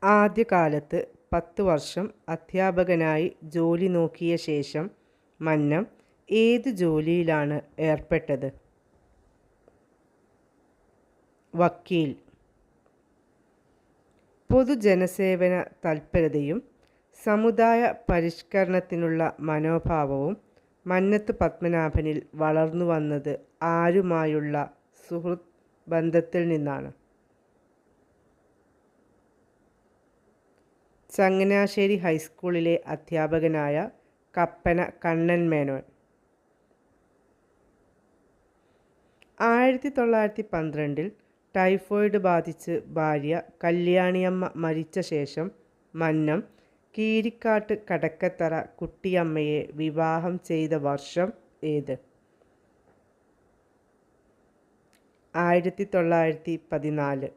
ആദ്യകാലത്ത് 10 വർഷം അധ്യാപകനായി ജോലി നോക്കിയ ശേഷം മന്നം ഏത് ജോലിയിലാണ് ഏർപ്പെട്ടത്? വക്കീൽ. പൊതുജനസേവന തൽപരതയും സമുദായ പരിഷ്കരണത്തിനുള്ള മനോഭാവവും മന്നത്ത് പത്മനാഭനിൽ വളർന്നു വന്നത് ആരുമായുള്ള സുഹൃത്ത് ബന്ധത്തിൽ നിന്നാണ്? ചങ്ങനാശ്ശേരി ഹൈസ്കൂളിലെ അധ്യാപകനായ കപ്പന കണ്ണൻ മേനോൻ. 1912 ടൈഫോയിഡ് ബാധിച്ച് ഭാര്യ കല്യാണിയമ്മ മരിച്ച ശേഷം മന്നം കീരിക്കാട്ട് കടക്കത്തറ കുട്ടിയമ്മയെ വിവാഹം ചെയ്ത വർഷം ഏത്? 1914.